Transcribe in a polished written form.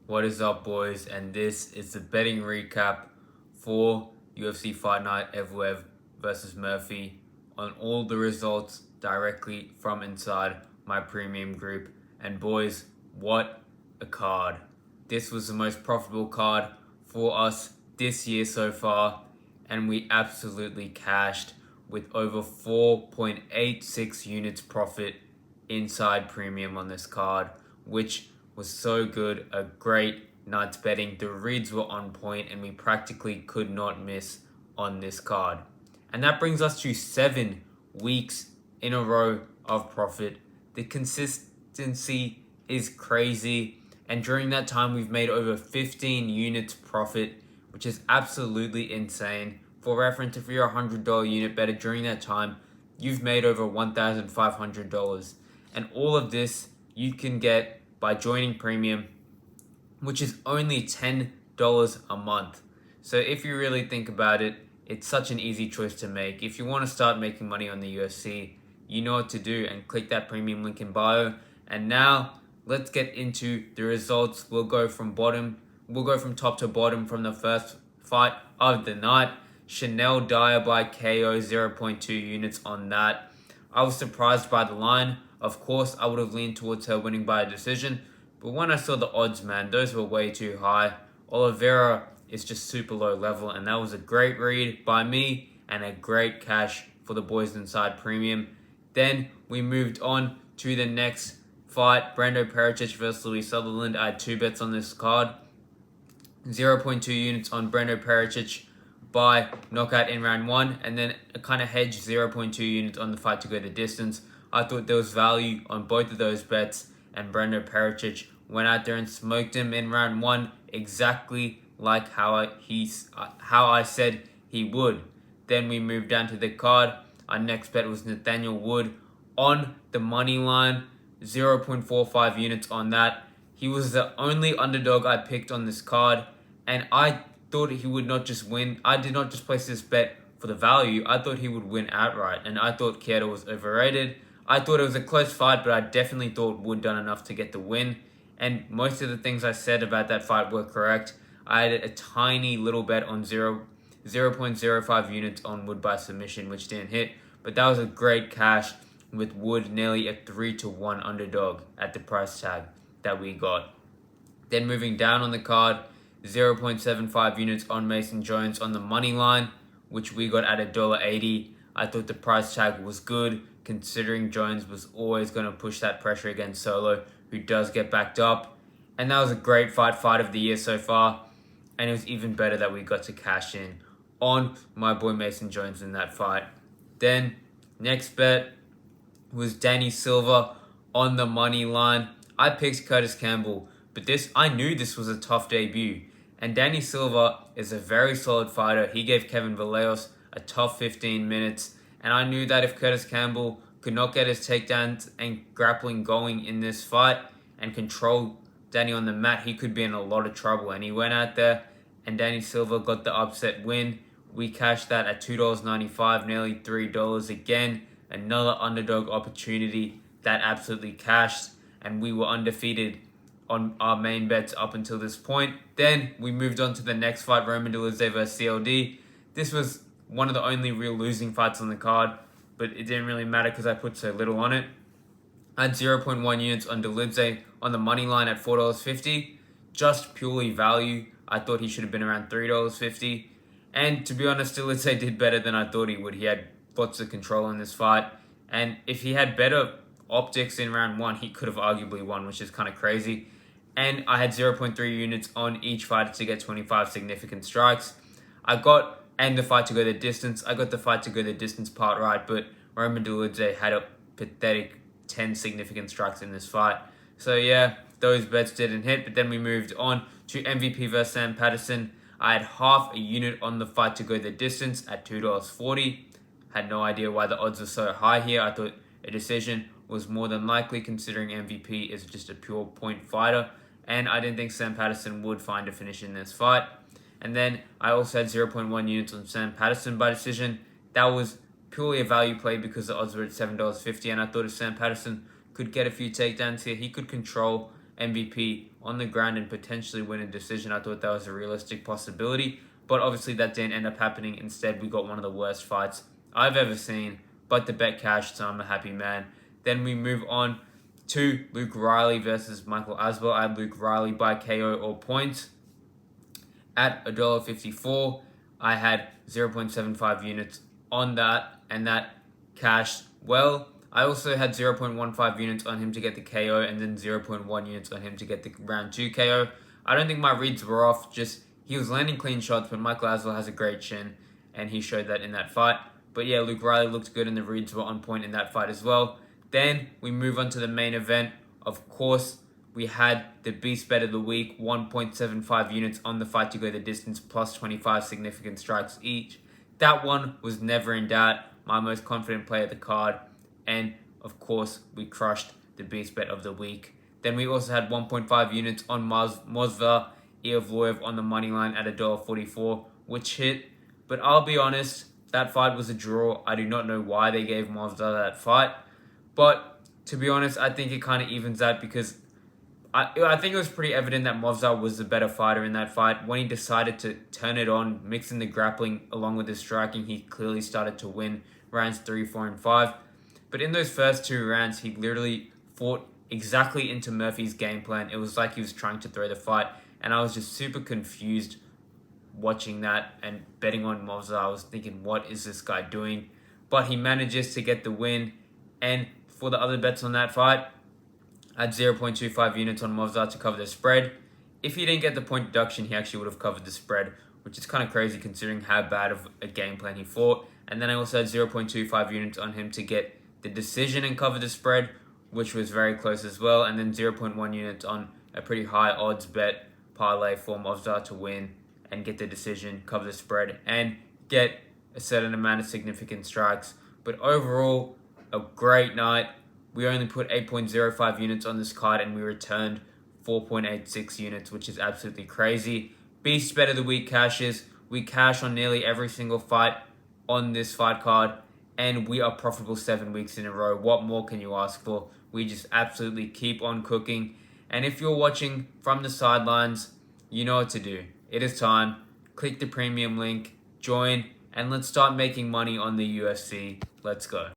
What is up, boys? And this is the betting recap for UFC Fight Night Evloev versus Murphy on all the results directly from inside my premium group. And boys, what a card! This was the most profitable card for us this year so far, and we absolutely cashed with over 4.86 units profit inside premium on this card, which was so good. A great night's betting. The reads were on point, and we practically could not miss on this card. And that brings us to 7 weeks in a row of profit. The consistency is crazy, and during that time we've made over 15 units profit, which is absolutely insane. For reference, if you're a $100 unit better during that time, you've made over $1,500. And all of this you can get by joining premium, which is only $10 a month. So if you really think about it, it's such an easy choice to make. If you want to start making money on the UFC, you know what to do, and click that premium link in bio. And now let's get into the results. We'll go from top to bottom from the first fight of the night. Chanel Dyer by KO, 0.2 units on that. I was surprised by the line. Of course, I would have leaned towards her winning by a decision, but when I saw the odds, man, those were way too high. Oliveira is just super low level, and that was a great read by me and a great cash for the boys inside premium. Then we moved on to the next fight, Brando Pericic versus Louis Sutherland. I had 2 bets on this card. 0.2 units on Brando Pericic by knockout in round 1, and then a kind of hedge 0.2 units on the fight to go the distance. I thought there was value on both of those bets, and Brando Pericic went out there and smoked him in round 1 exactly like how I said he would. Then we moved down to the card. Our next bet was Nathaniel Wood on the money line, 0.45 units on that. He was the only underdog I picked on this card, and I thought he would not just win. I did not just place this bet for the value. I thought he would win outright, and I thought Kyoto was overrated. I thought it was a close fight, but I definitely thought Wood done enough to get the win. And most of the things I said about that fight were correct. I had a tiny little bet on 0.05 units on Wood by submission, which didn't hit. But that was a great cash with Wood nearly a 3-1 underdog at the price tag that we got. Then moving down on the card, 0.75 units on Mason Jones on the money line, which we got at $1.80. I thought the price tag was good, considering Jones was always going to push that pressure against Solo, who does get backed up. And that was a great fight of the year so far. And it was even better that we got to cash in on my boy Mason Jones in that fight. Then, next bet was Danny Silva on the money line. I picked Curtis Campbell, but I knew this was a tough debut. And Danny Silva is a very solid fighter. He gave Kevin Vallejos a tough 15 minutes. And I knew that if Curtis Campbell could not get his takedowns and grappling going in this fight and control Danny on the mat, he could be in a lot of trouble. And he went out there, and Danny Silva got the upset win. We cashed that at $2.95, nearly $3 again. Another underdog opportunity that absolutely cashed, and we were undefeated on our main bets up until this point. Then we moved on to the next fight, Roman Dolidze versus CLD. This was one of the only real losing fights on the card, but it didn't really matter because I put so little on it. I had 0.1 units on Dolidze on the money line at $4.50. Just purely value. I thought he should have been around $3.50. And to be honest, Dolidze did better than I thought he would. He had lots of control in this fight. And if he had better optics in round 1, he could have arguably won, which is kind of crazy. And I had 0.3 units on each fighter to get 25 significant strikes. And the fight to go the distance. I got the fight to go the distance part right, but Roman Dolidze had a pathetic 10 significant strikes in this fight. So yeah, those bets didn't hit, but then we moved on to MVP versus Sam Patterson. I had half a unit on the fight to go the distance at $2.40. Had no idea why the odds were so high here. I thought a decision was more than likely, considering MVP is just a pure point fighter, and I didn't think Sam Patterson would find a finish in this fight. And then I also had 0.1 units on Sam Patterson by decision. That was purely a value play because the odds were at $7.50, and I thought if Sam Patterson could get a few takedowns here, he could control MVP on the ground and potentially win a decision. I thought that was a realistic possibility, but obviously that didn't end up happening. Instead, we got one of the worst fights I've ever seen, but the bet cashed, so I'm a happy man. Then we move on to Luke Riley versus Michael Aswell. I had Luke Riley by KO or points at $1.54. I had 0.75 units on that, and that cashed well. I also had 0.15 units on him to get the KO, and then 0.1 units on him to get the round 2 KO. I don't think my reads were off, just he was landing clean shots, but Michael Aswell has a great chin, and he showed that in that fight. But yeah, Luke Riley looked good, and the reads were on point in that fight as well. Then we move on to the main event. Of course, we had the Beast Bet of the Week, 1.75 units on the fight to go the distance, plus 25 significant strikes each. That one was never in doubt. My most confident play at the card. And, of course, we crushed the Beast Bet of the Week. Then we also had 1.5 units on Mozva Evloev on the money line at $1.44, which hit. But I'll be honest, that fight was a draw. I do not know why they gave Mozva that fight. But, to be honest, I think it kind of evens out because I think it was pretty evident that Movzar was the better fighter in that fight. When he decided to turn it on, mixing the grappling along with his striking, he clearly started to win rounds 3, 4, and 5. But in those first 2 rounds, he literally fought exactly into Murphy's game plan. It was like he was trying to throw the fight, and I was just super confused watching that and betting on Movzar. I was thinking, what is this guy doing? But he manages to get the win, and for the other bets on that fight, I had 0.25 units on Movzar to cover the spread. If he didn't get the point deduction, he actually would have covered the spread, which is kind of crazy considering how bad of a game plan he fought. And then I also had 0.25 units on him to get the decision and cover the spread, which was very close as well. And then 0.1 units on a pretty high odds bet parlay for Movzar to win and get the decision, cover the spread, and get a certain amount of significant strikes. But overall, a great night. We only put 8.05 units on this card and we returned 4.86 units, which is absolutely crazy. Beast Bet of the Week cashes. We cash on nearly every single fight on this fight card, and we are profitable 7 weeks in a row. What more can you ask for? We just absolutely keep on cooking. And if you're watching from the sidelines, you know what to do. It is time. Click the premium link, join, and let's start making money on the UFC. Let's go.